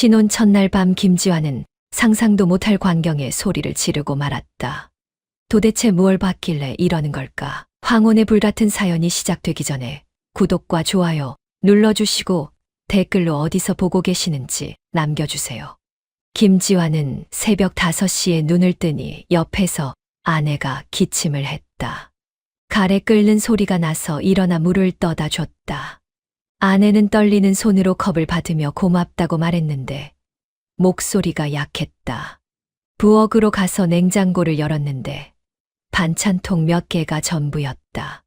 신혼 첫날 밤 김지화는 상상도 못할 광경에 소리를 지르고 말았다. 도대체 무얼 봤길래 이러는 걸까? 황혼의 불같은 사연이 시작되기 전에 구독과 좋아요 눌러주시고 댓글로 어디서 보고 계시는지 남겨주세요. 김지화는 새벽 5시에 눈을 뜨니 옆에서 아내가 기침을 했다. 갈에 끓는 소리가 나서 일어나 물을 떠다 줬다. 아내는 떨리는 손으로 컵을 받으며 고맙다고 말했는데 목소리가 약했다. 부엌으로 가서 냉장고를 열었는데 반찬통 몇 개가 전부였다.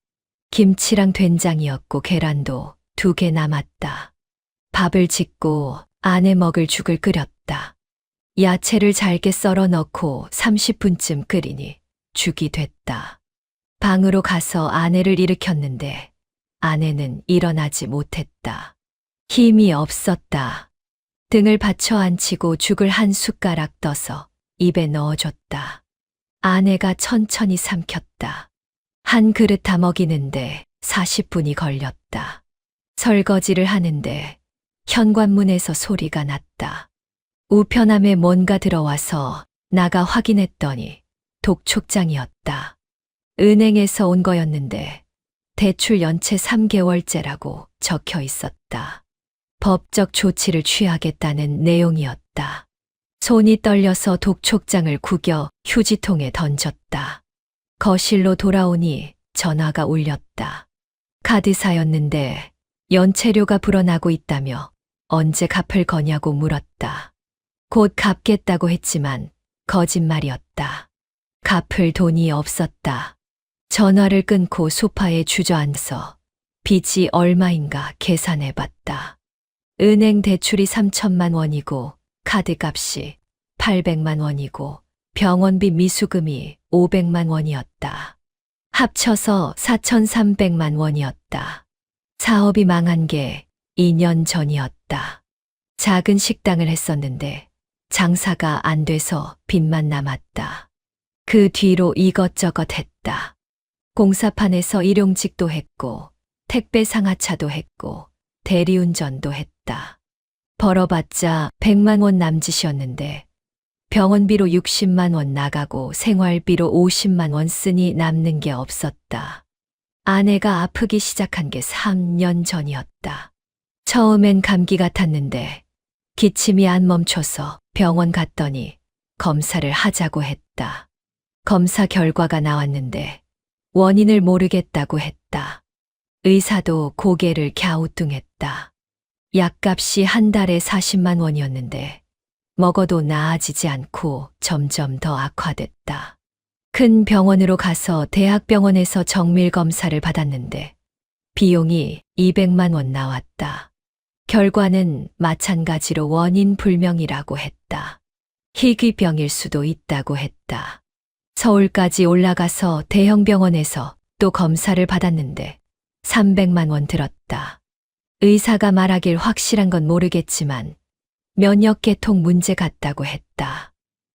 김치랑 된장이었고 계란도 2개 남았다. 밥을 짓고 아내 먹을 죽을 끓였다. 야채를 잘게 썰어 넣고 30분쯤 끓이니 죽이 됐다. 방으로 가서 아내를 일으켰는데 아내는 일어나지 못했다. 힘이 없었다. 등을 받쳐 앉히고 죽을 한 숟가락 떠서 입에 넣어줬다. 아내가 천천히 삼켰다. 한 그릇 다 먹이는데 40분이 걸렸다. 설거지를 하는데 현관문에서 소리가 났다. 우편함에 뭔가 들어와서 나가 확인했더니 독촉장이었다. 은행에서 온 거였는데 대출 연체 3개월째라고 적혀 있었다. 법적 조치를 취하겠다는 내용이었다. 손이 떨려서 독촉장을 구겨 휴지통에 던졌다. 거실로 돌아오니 전화가 울렸다. 카드사였는데 연체료가 불어나고 있다며 언제 갚을 거냐고 물었다. 곧 갚겠다고 했지만 거짓말이었다. 갚을 돈이 없었다. 전화를 끊고 소파에 주저앉아 빚이 얼마인가 계산해봤다. 은행 대출이 3천만 원이고 카드값이 800만 원이고 병원비 미수금이 500만 원이었다. 합쳐서 4,300만 원이었다. 사업이 망한 게 2년 전이었다. 작은 식당을 했었는데 장사가 안 돼서 빚만 남았다. 그 뒤로 이것저것 했다. 공사판에서 일용직도 했고 택배 상하차도 했고 대리운전도 했다. 벌어봤자 100만 원 남짓이었는데 병원비로 60만 원 나가고 생활비로 50만 원 쓰니 남는 게 없었다. 아내가 아프기 시작한 게 3년 전이었다. 처음엔 감기 같았는데 기침이 안 멈춰서 병원 갔더니 검사를 하자고 했다. 검사 결과가 나왔는데 원인을 모르겠다고 했다. 의사도 고개를 갸우뚱했다. 약값이 한 달에 40만 원이었는데 먹어도 나아지지 않고 점점 더 악화됐다. 큰 병원으로 가서 대학병원에서 정밀 검사를 받았는데 비용이 200만 원 나왔다. 결과는 마찬가지로 원인 불명이라고 했다. 희귀병일 수도 있다고 했다. 서울까지 올라가서 대형 병원에서 또 검사를 받았는데 300만 원 들었다. 의사가 말하길 확실한 건 모르겠지만 면역계통 문제 같다고 했다.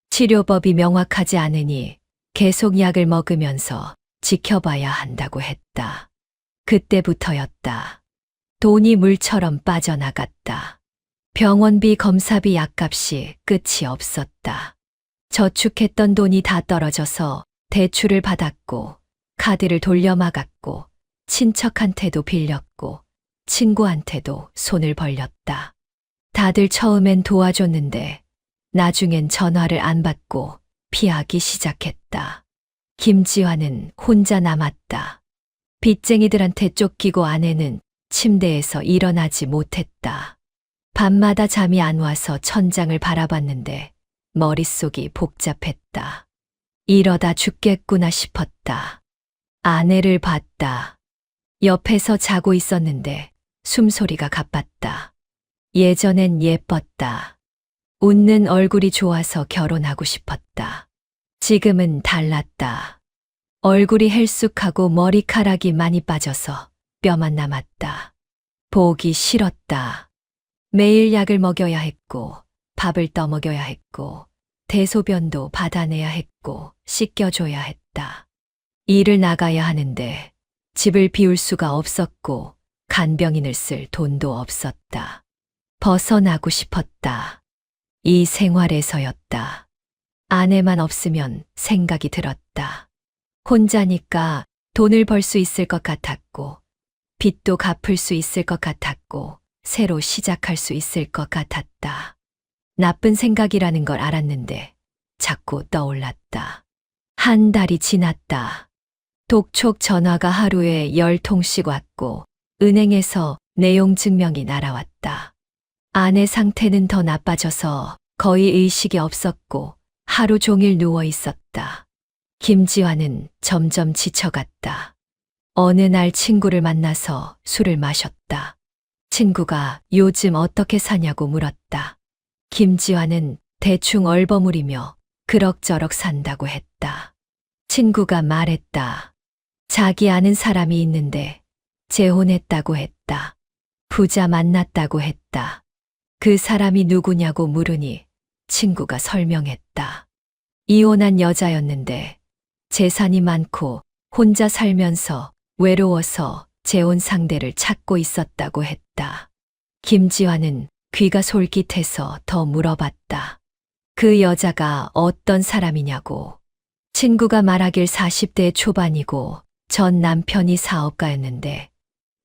치료법이 명확하지 않으니 계속 약을 먹으면서 지켜봐야 한다고 했다. 그때부터였다. 돈이 물처럼 빠져나갔다. 병원비, 검사비, 약값이 끝이 없었다. 저축했던 돈이 다 떨어져서 대출을 받았고 카드를 돌려막았고 친척한테도 빌렸고 친구한테도 손을 벌렸다. 다들 처음엔 도와줬는데 나중엔 전화를 안 받고 피하기 시작했다. 김지화는 혼자 남았다. 빚쟁이들한테 쫓기고 아내는 침대에서 일어나지 못했다. 밤마다 잠이 안 와서 천장을 바라봤는데 머릿속이 복잡했다. 이러다 죽겠구나 싶었다. 아내를 봤다. 옆에서 자고 있었는데 숨소리가 가빴다. 예전엔 예뻤다. 웃는 얼굴이 좋아서 결혼하고 싶었다. 지금은 달랐다. 얼굴이 헬쑥하고 머리카락이 많이 빠져서 뼈만 남았다. 보기 싫었다. 매일 약을 먹여야 했고 밥을 떠먹여야 했고 대소변도 받아내야 했고 씻겨줘야 했다. 일을 나가야 하는데 집을 비울 수가 없었고 간병인을 쓸 돈도 없었다. 벗어나고 싶었다. 이 생활에서였다. 아내만 없으면 생각이 들었다. 혼자니까 돈을 벌 수 있을 것 같았고, 빚도 갚을 수 있을 것 같았고, 새로 시작할 수 있을 것 같았다. 나쁜 생각이라는 걸 알았는데 자꾸 떠올랐다. 한 달이 지났다. 독촉 전화가 하루에 10통씩 왔고, 은행에서 내용 증명이 날아왔다. 아내 상태는 더 나빠져서 거의 의식이 없었고 하루 종일 누워 있었다. 김지환은 점점 지쳐갔다. 어느 날 친구를 만나서 술을 마셨다. 친구가 요즘 어떻게 사냐고 물었다. 김지환은 대충 얼버무리며 그럭저럭 산다고 했다. 친구가 말했다. 자기 아는 사람이 있는데 재혼했다고 했다. 부자 만났다고 했다. 그 사람이 누구냐고 물으니 친구가 설명했다. 이혼한 여자였는데 재산이 많고 혼자 살면서 외로워서 재혼 상대를 찾고 있었다고 했다. 김지환은 귀가 솔깃해서 더 물어봤다. 그 여자가 어떤 사람이냐고. 친구가 말하길 40대 초반이고 전 남편이 사업가였는데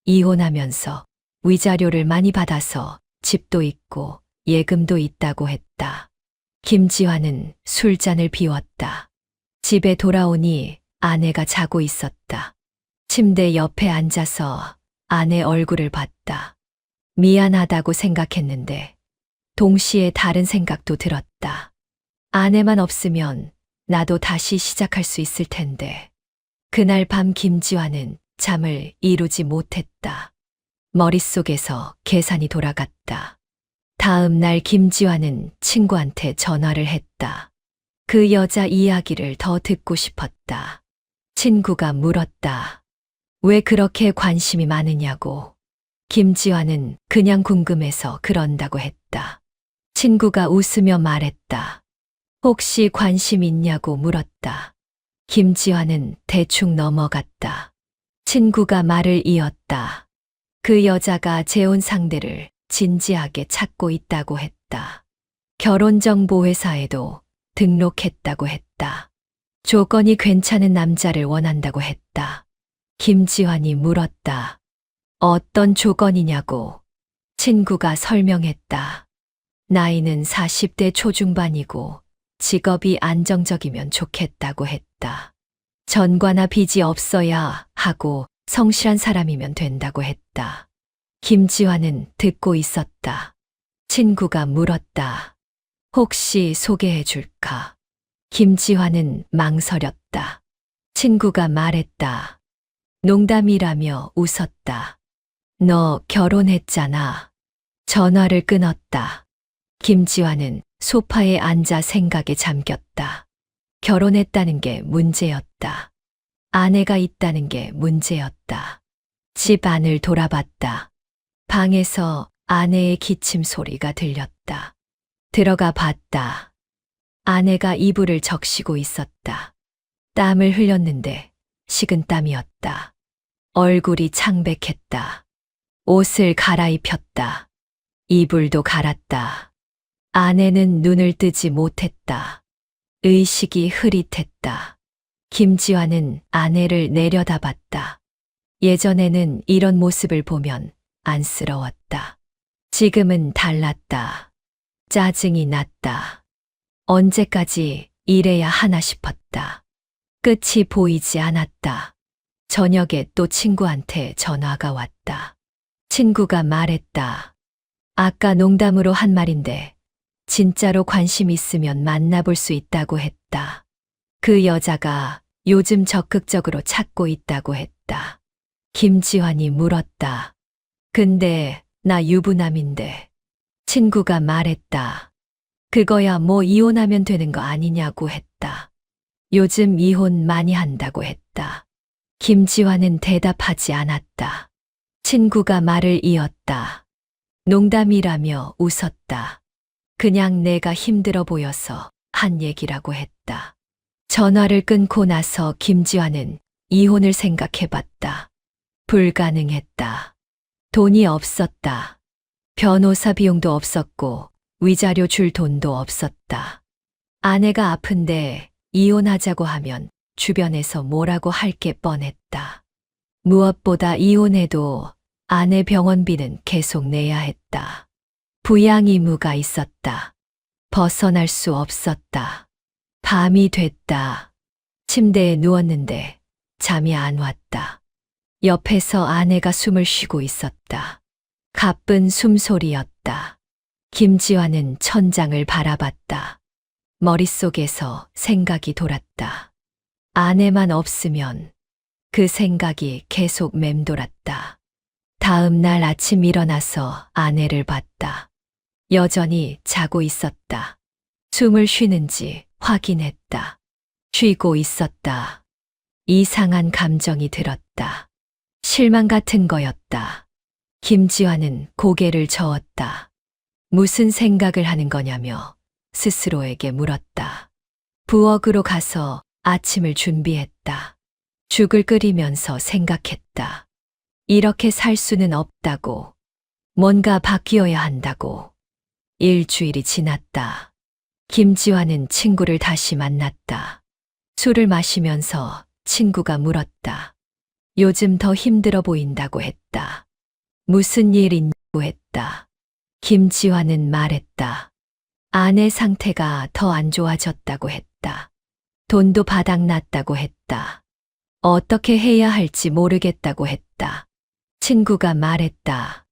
이혼하면서 위자료를 많이 받아서 집도 있고 예금도 있다고 했다. 김지환은 술잔을 비웠다. 집에 돌아오니 아내가 자고 있었다. 침대 옆에 앉아서 아내 얼굴을 봤다. 미안하다고 생각했는데 동시에 다른 생각도 들었다. 아내만 없으면 나도 다시 시작할 수 있을 텐데. 그날 밤 김지환은 잠을 이루지 못했다. 머릿속에서 계산이 돌아갔다. 다음 날 김지환은 친구한테 전화를 했다. 그 여자 이야기를 더 듣고 싶었다. 친구가 물었다. 왜 그렇게 관심이 많으냐고. 김지환은 그냥 궁금해서 그런다고 했다. 친구가 웃으며 말했다. 혹시 관심 있냐고 물었다. 김지환은 대충 넘어갔다. 친구가 말을 이었다. 그 여자가 재혼 상대를 진지하게 찾고 있다고 했다. 결혼정보회사에도 등록했다고 했다. 조건이 괜찮은 남자를 원한다고 했다. 김지환이 물었다. 어떤 조건이냐고. 친구가 설명했다. 나이는 40대 초중반이고 직업이 안정적이면 좋겠다고 했다. 전과나 빚이 없어야 하고 성실한 사람이면 된다고 했다. 김지환은 듣고 있었다. 친구가 물었다. 혹시 소개해 줄까? 김지환은 망설였다. 친구가 말했다. 농담이라며 웃었다. 너 결혼했잖아. 전화를 끊었다. 김지환은 소파에 앉아 생각에 잠겼다. 결혼했다는 게 문제였다. 아내가 있다는 게 문제였다. 집 안을 돌아봤다. 방에서 아내의 기침 소리가 들렸다. 들어가 봤다. 아내가 이불을 적시고 있었다. 땀을 흘렸는데 식은땀이었다. 얼굴이 창백했다. 옷을 갈아입혔다. 이불도 갈았다. 아내는 눈을 뜨지 못했다. 의식이 흐릿했다. 김지환은 아내를 내려다봤다. 예전에는 이런 모습을 보면 안쓰러웠다. 지금은 달랐다. 짜증이 났다. 언제까지 이래야 하나 싶었다. 끝이 보이지 않았다. 저녁에 또 친구한테 전화가 왔다. 친구가 말했다. 아까 농담으로 한 말인데 진짜로 관심 있으면 만나볼 수 있다고 했다. 그 여자가 요즘 적극적으로 찾고 있다고 했다. 김지환이 물었다. 근데 나 유부남인데. 친구가 말했다. 그거야 뭐 이혼하면 되는 거 아니냐고 했다. 요즘 이혼 많이 한다고 했다. 김지환은 대답하지 않았다. 친구가 말을 이었다. 농담이라며 웃었다. 그냥 내가 힘들어 보여서 한 얘기라고 했다. 전화를 끊고 나서 김지환은 이혼을 생각해봤다. 불가능했다. 돈이 없었다. 변호사 비용도 없었고 위자료 줄 돈도 없었다. 아내가 아픈데 이혼하자고 하면 주변에서 뭐라고 할 게 뻔했다. 무엇보다 이혼해도 아내 병원비는 계속 내야 했다. 부양 의무가 있었다. 벗어날 수 없었다. 밤이 됐다. 침대에 누웠는데 잠이 안 왔다. 옆에서 아내가 숨을 쉬고 있었다. 가쁜 숨소리였다. 김지환은 천장을 바라봤다. 머릿속에서 생각이 돌았다. 아내만 없으면 그 생각이 계속 맴돌았다. 다음 날 아침 일어나서 아내를 봤다. 여전히 자고 있었다. 숨을 쉬는지 확인했다. 쉬고 있었다. 이상한 감정이 들었다. 실망 같은 거였다. 김지환은 고개를 저었다. 무슨 생각을 하는 거냐며 스스로에게 물었다. 부엌으로 가서 아침을 준비했다. 죽을 끓이면서 생각했다. 이렇게 살 수는 없다고. 뭔가 바뀌어야 한다고. 일주일이 지났다. 김지환은 친구를 다시 만났다. 술을 마시면서 친구가 물었다. 요즘 더 힘들어 보인다고 했다. 무슨 일 있냐고 했다. 김지환은 말했다. 아내 상태가 더 안 좋아졌다고 했다. 돈도 바닥났다고 했다. 어떻게 해야 할지 모르겠다고 했다. 친구가 말했다.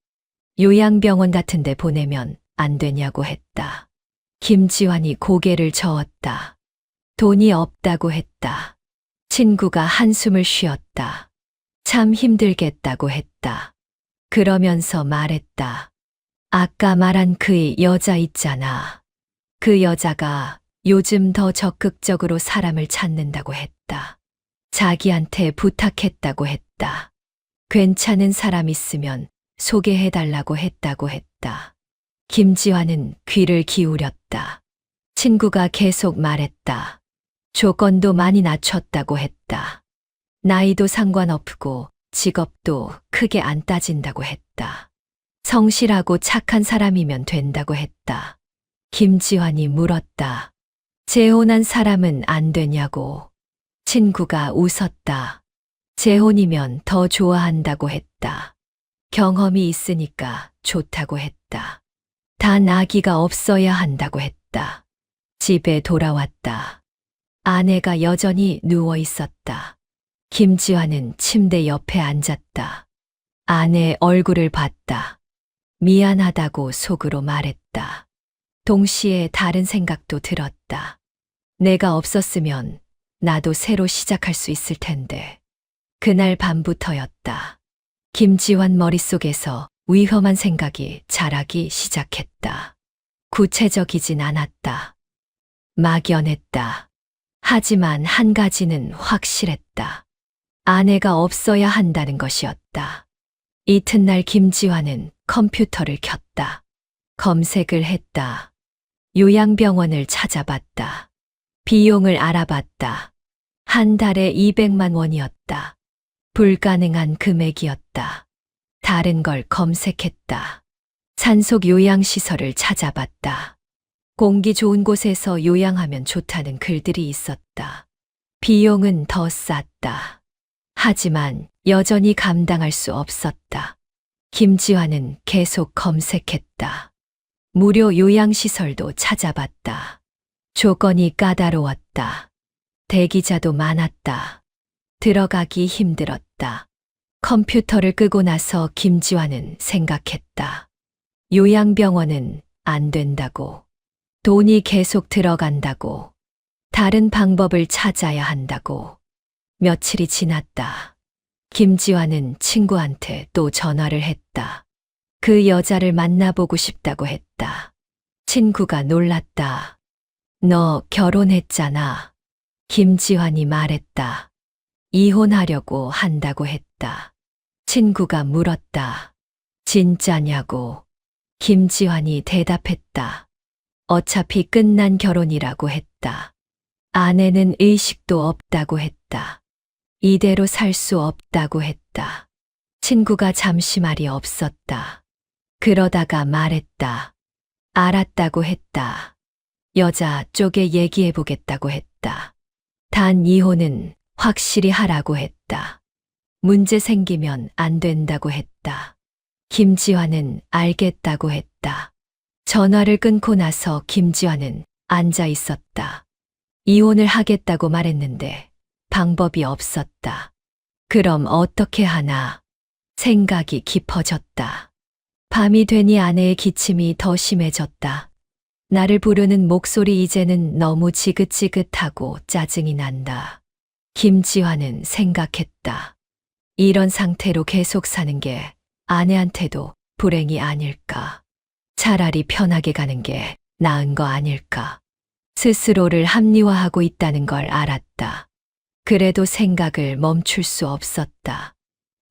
요양병원 같은 데 보내면 안 되냐고 했다. 김지환이 고개를 저었다. 돈이 없다고 했다. 친구가 한숨을 쉬었다. 참 힘들겠다고 했다. 그러면서 말했다. 아까 말한 그 여자 있잖아. 그 여자가 요즘 더 적극적으로 사람을 찾는다고 했다. 자기한테 부탁했다고 했다. 괜찮은 사람 있으면 소개해달라고 했다고 했다. 김지환은 귀를 기울였다. 친구가 계속 말했다. 조건도 많이 낮췄다고 했다. 나이도 상관없고 직업도 크게 안 따진다고 했다. 성실하고 착한 사람이면 된다고 했다. 김지환이 물었다. 재혼한 사람은 안 되냐고. 친구가 웃었다. 재혼이면 더 좋아한다고 했다. 경험이 있으니까 좋다고 했다. 단 아기가 없어야 한다고 했다. 집에 돌아왔다. 아내가 여전히 누워 있었다. 김지환은 침대 옆에 앉았다. 아내 얼굴을 봤다. 미안하다고 속으로 말했다. 동시에 다른 생각도 들었다. 내가 없었으면 나도 새로 시작할 수 있을 텐데. 그날 밤부터였다. 김지환 머릿속에서 위험한 생각이 자라기 시작했다. 구체적이진 않았다. 막연했다. 하지만 한 가지는 확실했다. 아내가 없어야 한다는 것이었다. 이튿날 김지환은 컴퓨터를 켰다. 검색을 했다. 요양병원을 찾아봤다. 비용을 알아봤다. 한 달에 200만 원이었다. 불가능한 금액이었다. 다른 걸 검색했다. 산속 요양시설을 찾아봤다. 공기 좋은 곳에서 요양하면 좋다는 글들이 있었다. 비용은 더 쌌다. 하지만 여전히 감당할 수 없었다. 김지환은 계속 검색했다. 무료 요양시설도 찾아봤다. 조건이 까다로웠다. 대기자도 많았다. 들어가기 힘들었다. 컴퓨터를 끄고 나서 김지환은 생각했다. 요양병원은 안 된다고. 돈이 계속 들어간다고. 다른 방법을 찾아야 한다고. 며칠이 지났다. 김지환은 친구한테 또 전화를 했다. 그 여자를 만나보고 싶다고 했다. 친구가 놀랐다. 너 결혼했잖아. 김지환이 말했다. 이혼하려고 한다고 했다. 친구가 물었다. 진짜냐고. 김지환이 대답했다. 어차피 끝난 결혼이라고 했다. 아내는 의식도 없다고 했다. 이대로 살 수 없다고 했다. 친구가 잠시 말이 없었다. 그러다가 말했다. 알았다고 했다. 여자 쪽에 얘기해보겠다고 했다. 단 이혼은 확실히 하라고 했다. 문제 생기면 안 된다고 했다. 김지환은 알겠다고 했다. 전화를 끊고 나서 김지환은 앉아 있었다. 이혼을 하겠다고 말했는데 방법이 없었다. 그럼 어떻게 하나? 생각이 깊어졌다. 밤이 되니 아내의 기침이 더 심해졌다. 나를 부르는 목소리 이제는 너무 지긋지긋하고 짜증이 난다. 김지환은 생각했다. 이런 상태로 계속 사는 게 아내한테도 불행이 아닐까. 차라리 편하게 가는 게 나은 거 아닐까. 스스로를 합리화하고 있다는 걸 알았다. 그래도 생각을 멈출 수 없었다.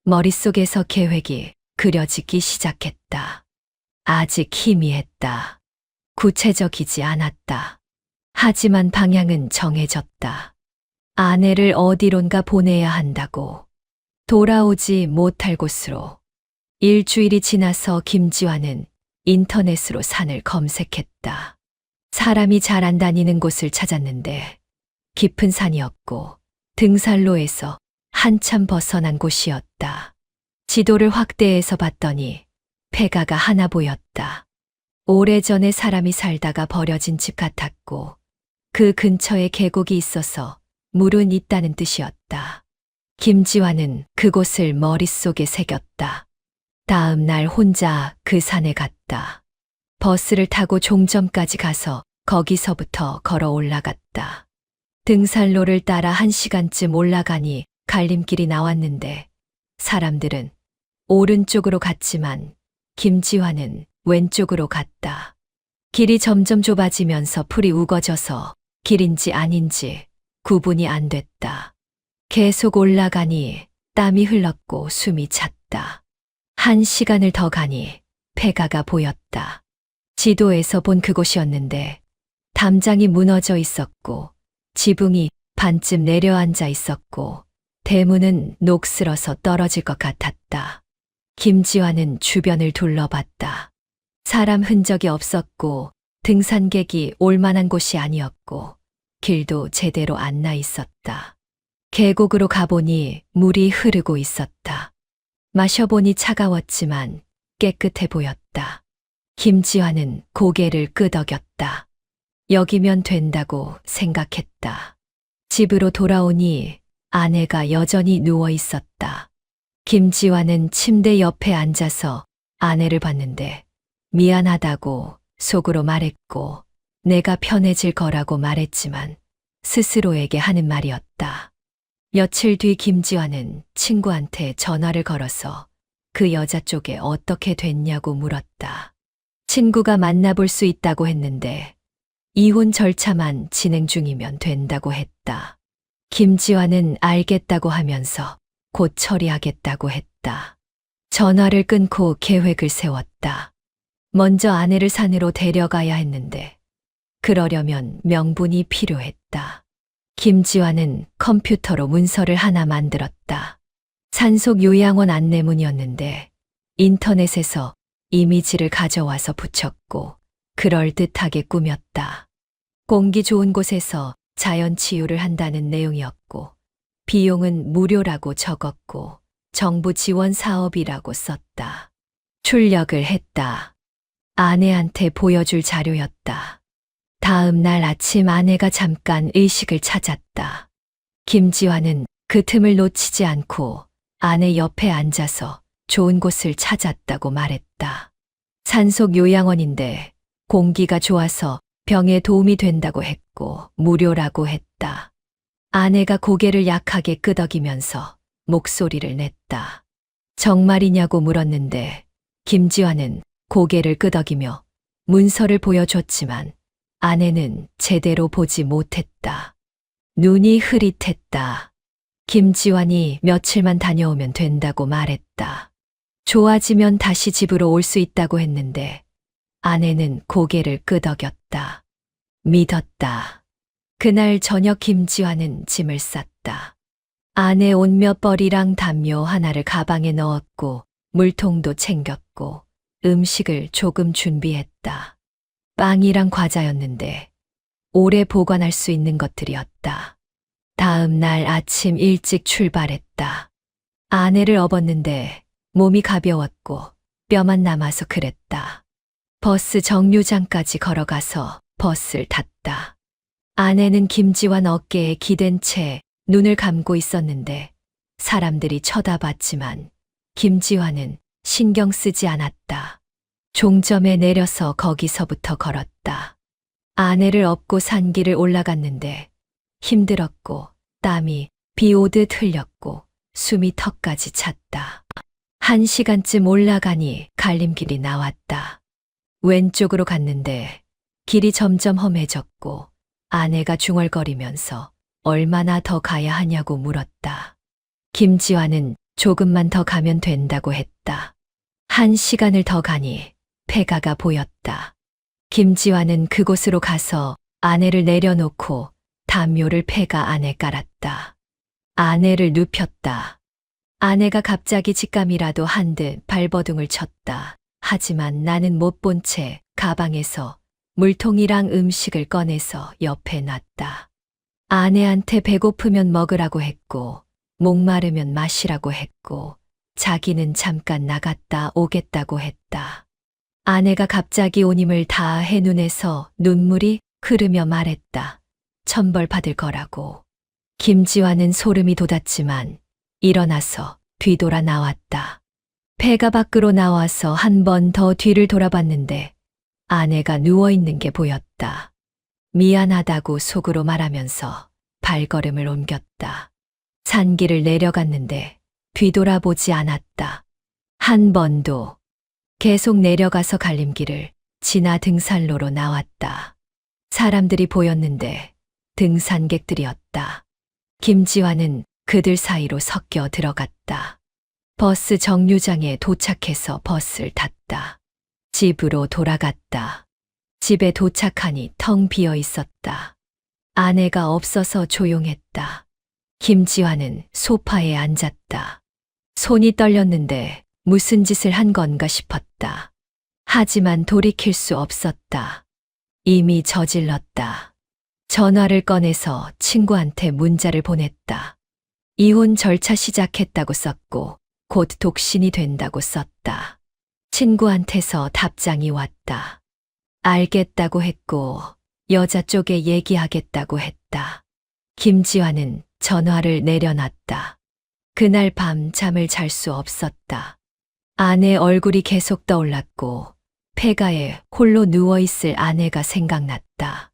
머릿속에서 계획이 그려지기 시작했다. 아직 희미했다. 구체적이지 않았다. 하지만 방향은 정해졌다. 아내를 어디론가 보내야 한다고. 돌아오지 못할 곳으로. 일주일이 지나서 김지환은 인터넷으로 산을 검색했다. 사람이 잘 안 다니는 곳을 찾았는데 깊은 산이었고 등산로에서 한참 벗어난 곳이었다. 지도를 확대해서 봤더니 폐가가 하나 보였다. 오래전에 사람이 살다가 버려진 집 같았고 그 근처에 계곡이 있어서 물은 있다는 뜻이었다. 김지환은 그곳을 머릿속에 새겼다. 다음 날 혼자 그 산에 갔다. 버스를 타고 종점까지 가서 거기서부터 걸어 올라갔다. 등산로를 따라 1시간쯤 올라가니 갈림길이 나왔는데 사람들은 오른쪽으로 갔지만 김지환은 왼쪽으로 갔다. 길이 점점 좁아지면서 풀이 우거져서 길인지 아닌지 구분이 안 됐다. 계속 올라가니 땀이 흘렀고 숨이 찼다. 1시간을 더 가니 폐가가 보였다. 지도에서 본 그곳이었는데 담장이 무너져 있었고 지붕이 반쯤 내려앉아 있었고 대문은 녹슬어서 떨어질 것 같았다. 김지환은 주변을 둘러봤다. 사람 흔적이 없었고 등산객이 올 만한 곳이 아니었고 길도 제대로 안 나 있었다. 계곡으로 가보니 물이 흐르고 있었다. 마셔보니 차가웠지만 깨끗해 보였다. 김지환은 고개를 끄덕였다. 여기면 된다고 생각했다. 집으로 돌아오니 아내가 여전히 누워 있었다. 김지환은 침대 옆에 앉아서 아내를 봤는데 미안하다고 속으로 말했고 내가 편해질 거라고 말했지만 스스로에게 하는 말이었다. 며칠 뒤 김지환은 친구한테 전화를 걸어서 그 여자 쪽에 어떻게 됐냐고 물었다. 친구가 만나볼 수 있다고 했는데 이혼 절차만 진행 중이면 된다고 했다. 김지환은 알겠다고 하면서 곧 처리하겠다고 했다. 전화를 끊고 계획을 세웠다. 먼저 아내를 산으로 데려가야 했는데 그러려면 명분이 필요했다. 김지환은 컴퓨터로 문서를 하나 만들었다. 산속 요양원 안내문이었는데 인터넷에서 이미지를 가져와서 붙였고 그럴듯하게 꾸몄다. 공기 좋은 곳에서 자연 치유를 한다는 내용이었고 비용은 무료라고 적었고 정부 지원 사업이라고 썼다. 출력을 했다. 아내한테 보여줄 자료였다. 다음 날 아침 아내가 잠깐 의식을 찾았다. 김지환은 그 틈을 놓치지 않고 아내 옆에 앉아서 좋은 곳을 찾았다고 말했다. 산속 요양원인데 공기가 좋아서 병에 도움이 된다고 했고 무료라고 했다. 아내가 고개를 약하게 끄덕이면서 목소리를 냈다. 정말이냐고 물었는데 김지환은 고개를 끄덕이며 문서를 보여줬지만 아내는 제대로 보지 못했다. 눈이 흐릿했다. 김지환이 며칠만 다녀오면 된다고 말했다. 좋아지면 다시 집으로 올 수 있다고 했는데 아내는 고개를 끄덕였다. 믿었다. 그날 저녁 김지환은 짐을 쌌다. 아내 옷 몇 벌이랑 담요 하나를 가방에 넣었고 물통도 챙겼고 음식을 조금 준비했다. 빵이랑 과자였는데 오래 보관할 수 있는 것들이었다. 다음 날 아침 일찍 출발했다. 아내를 업었는데 몸이 가벼웠고 뼈만 남아서 그랬다. 버스 정류장까지 걸어가서 버스를 탔다. 아내는 김지환 어깨에 기댄 채 눈을 감고 있었는데 사람들이 쳐다봤지만 김지환은 신경 쓰지 않았다. 종점에 내려서 거기서부터 걸었다. 아내를 업고 산길을 올라갔는데 힘들었고 땀이 비 오듯 흘렸고 숨이 턱까지 찼다. 1시간쯤 올라가니 갈림길이 나왔다. 왼쪽으로 갔는데 길이 점점 험해졌고 아내가 중얼거리면서 얼마나 더 가야 하냐고 물었다. 김지환은 조금만 더 가면 된다고 했다. 1시간을 더 가니 폐가가 보였다. 김지환은 그곳으로 가서 아내를 내려놓고 담요를 폐가 안에 깔았다. 아내를 눕혔다. 아내가 갑자기 직감이라도 한 듯 발버둥을 쳤다. 하지만 나는 못 본 채 가방에서 물통이랑 음식을 꺼내서 옆에 놨다. 아내한테 배고프면 먹으라고 했고 목마르면 마시라고 했고 자기는 잠깐 나갔다 오겠다고 했다. 아내가 갑자기 온 힘을 다해 눈에서 눈물이 흐르며 말했다. 천벌 받을 거라고. 김지환은 소름이 돋았지만 일어나서 뒤돌아 나왔다. 폐가 밖으로 나와서 한 번 더 뒤를 돌아봤는데 아내가 누워있는 게 보였다. 미안하다고 속으로 말하면서 발걸음을 옮겼다. 산길을 내려갔는데 뒤돌아보지 않았다. 한 번도. 계속 내려가서 갈림길을 지나 등산로로 나왔다. 사람들이 보였는데 등산객들이었다. 김지환은 그들 사이로 섞여 들어갔다. 버스 정류장에 도착해서 버스를 탔다. 집으로 돌아갔다. 집에 도착하니 텅 비어 있었다. 아내가 없어서 조용했다. 김지환은 소파에 앉았다. 손이 떨렸는데 무슨 짓을 한 건가 싶었다. 하지만 돌이킬 수 없었다. 이미 저질렀다. 전화를 꺼내서 친구한테 문자를 보냈다. 이혼 절차 시작했다고 썼고 곧 독신이 된다고 썼다. 친구한테서 답장이 왔다. 알겠다고 했고 여자 쪽에 얘기하겠다고 했다. 김지환은 전화를 내려놨다. 그날 밤 잠을 잘 수 없었다. 아내 얼굴이 계속 떠올랐고 폐가에 홀로 누워있을 아내가 생각났다.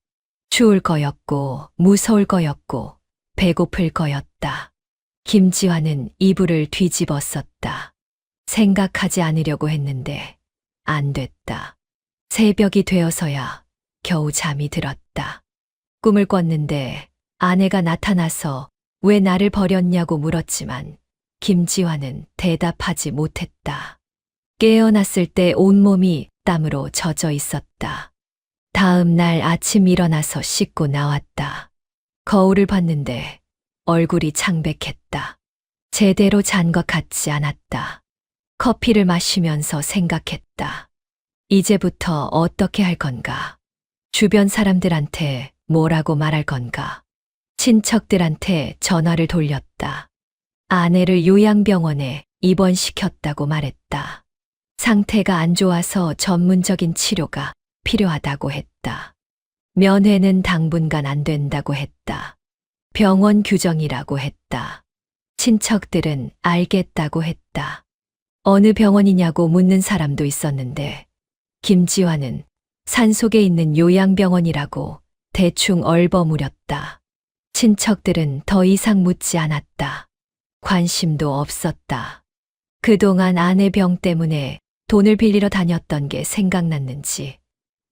추울 거였고 무서울 거였고 배고플 거였다. 김지환은 이불을 뒤집어 썼다. 생각하지 않으려고 했는데 안 됐다. 새벽이 되어서야 겨우 잠이 들었다. 꿈을 꿨는데 아내가 나타나서 왜 나를 버렸냐고 물었지만 김지환은 대답하지 못했다. 깨어났을 때 온몸이 땀으로 젖어 있었다. 다음 날 아침 일어나서 씻고 나왔다. 거울을 봤는데 얼굴이 창백했다. 제대로 잔 것 같지 않았다. 커피를 마시면서 생각했다. 이제부터 어떻게 할 건가? 주변 사람들한테 뭐라고 말할 건가? 친척들한테 전화를 돌렸다. 아내를 요양병원에 입원시켰다고 말했다. 상태가 안 좋아서 전문적인 치료가 필요하다고 했다. 면회는 당분간 안 된다고 했다. 병원 규정이라고 했다. 친척들은 알겠다고 했다. 어느 병원이냐고 묻는 사람도 있었는데 김지환은 산속에 있는 요양병원이라고 대충 얼버무렸다. 친척들은 더 이상 묻지 않았다. 관심도 없었다. 그동안 아내 병 때문에 돈을 빌리러 다녔던 게 생각났는지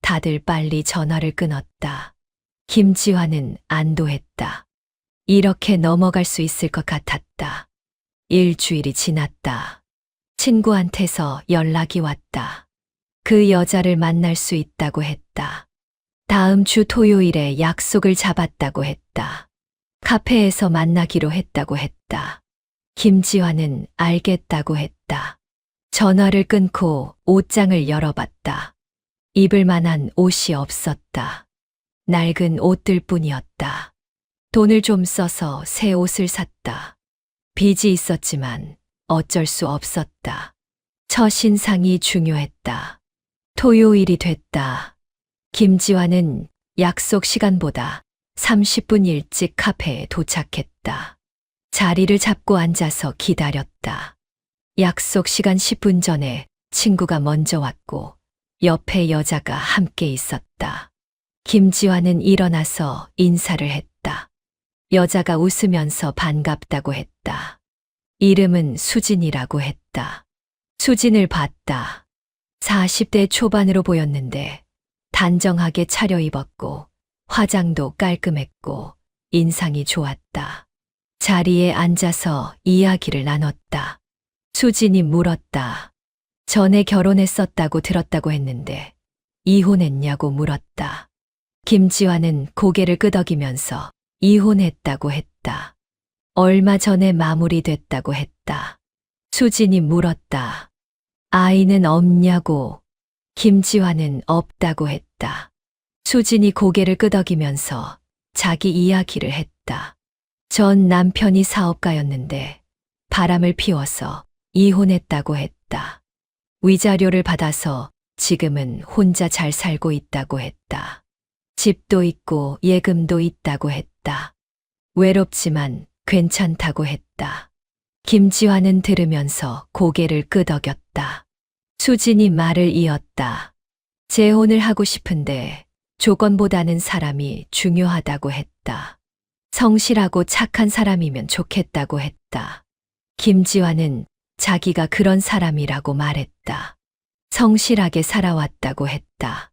다들 빨리 전화를 끊었다. 김지환은 안도했다. 이렇게 넘어갈 수 있을 것 같았다. 일주일이 지났다. 친구한테서 연락이 왔다. 그 여자를 만날 수 있다고 했다. 다음 주 토요일에 약속을 잡았다고 했다. 카페에서 만나기로 했다고 했다. 김지환은 알겠다고 했다. 전화를 끊고 옷장을 열어봤다. 입을 만한 옷이 없었다. 낡은 옷들 뿐이었다. 돈을 좀 써서 새 옷을 샀다. 빚이 있었지만 어쩔 수 없었다. 첫인상이 중요했다. 토요일이 됐다. 김지환은 약속 시간보다 30분 일찍 카페에 도착했다. 자리를 잡고 앉아서 기다렸다. 약속 시간 10분 전에 친구가 먼저 왔고 옆에 여자가 함께 있었다. 김지환은 일어나서 인사를 했다. 여자가 웃으면서 반갑다고 했다. 이름은 수진이라고 했다. 수진을 봤다. 40대 초반으로 보였는데 단정하게 차려입었고 화장도 깔끔했고 인상이 좋았다. 자리에 앉아서 이야기를 나눴다. 수진이 물었다. 전에 결혼했었다고 들었다고 했는데 이혼했냐고 물었다. 김지환은 고개를 끄덕이면서 이혼했다고 했다. 얼마 전에 마무리됐다고 했다. 수진이 물었다. 아이는 없냐고. 김지환은 없다고 했다. 수진이 고개를 끄덕이면서 자기 이야기를 했다. 전 남편이 사업가였는데 바람을 피워서 이혼했다고 했다. 위자료를 받아서 지금은 혼자 잘 살고 있다고 했다. 집도 있고 예금도 있다고 했다. 외롭지만 괜찮다고 했다. 김지환은 들으면서 고개를 끄덕였다. 수진이 말을 이었다. 재혼을 하고 싶은데 조건보다는 사람이 중요하다고 했다. 성실하고 착한 사람이면 좋겠다고 했다. 김지환은 자기가 그런 사람이라고 말했다. 성실하게 살아왔다고 했다.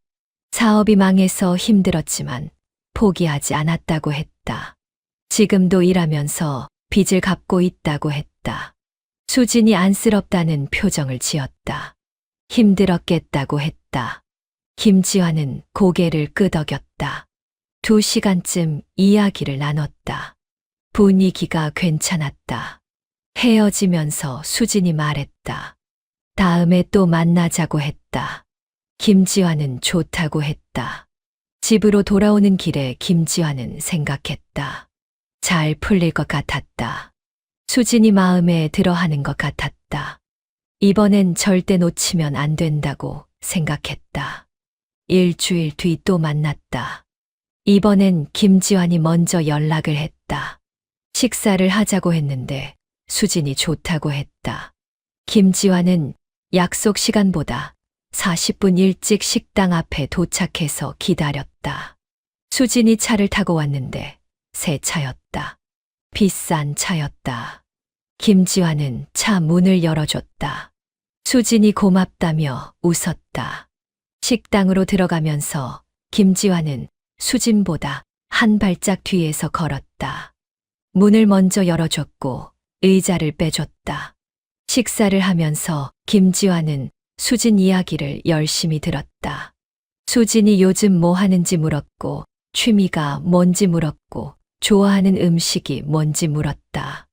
사업이 망해서 힘들었지만 포기하지 않았다고 했다. 지금도 일하면서 빚을 갚고 있다고 했다. 수진이 안쓰럽다는 표정을 지었다. 힘들었겠다고 했다. 김지환은 고개를 끄덕였다. 2시간쯤 이야기를 나눴다. 분위기가 괜찮았다. 헤어지면서 수진이 말했다. 다음에 또 만나자고 했다. 김지환은 좋다고 했다. 집으로 돌아오는 길에 김지환은 생각했다. 잘 풀릴 것 같았다. 수진이 마음에 들어하는 것 같았다. 이번엔 절대 놓치면 안 된다고 생각했다. 일주일 뒤 또 만났다. 이번엔 김지환이 먼저 연락을 했다. 식사를 하자고 했는데 수진이 좋다고 했다. 김지환은 약속 시간보다 40분 일찍 식당 앞에 도착해서 기다렸다. 수진이 차를 타고 왔는데 새 차였다. 비싼 차였다. 김지환은 차 문을 열어줬다. 수진이 고맙다며 웃었다. 식당으로 들어가면서 김지환은 수진보다 한 발짝 뒤에서 걸었다. 문을 먼저 열어줬고 의자를 빼줬다. 식사를 하면서 김지환은 수진 이야기를 열심히 들었다. 수진이 요즘 뭐 하는지 물었고 취미가 뭔지 물었고 좋아하는 음식이 뭔지 물었다.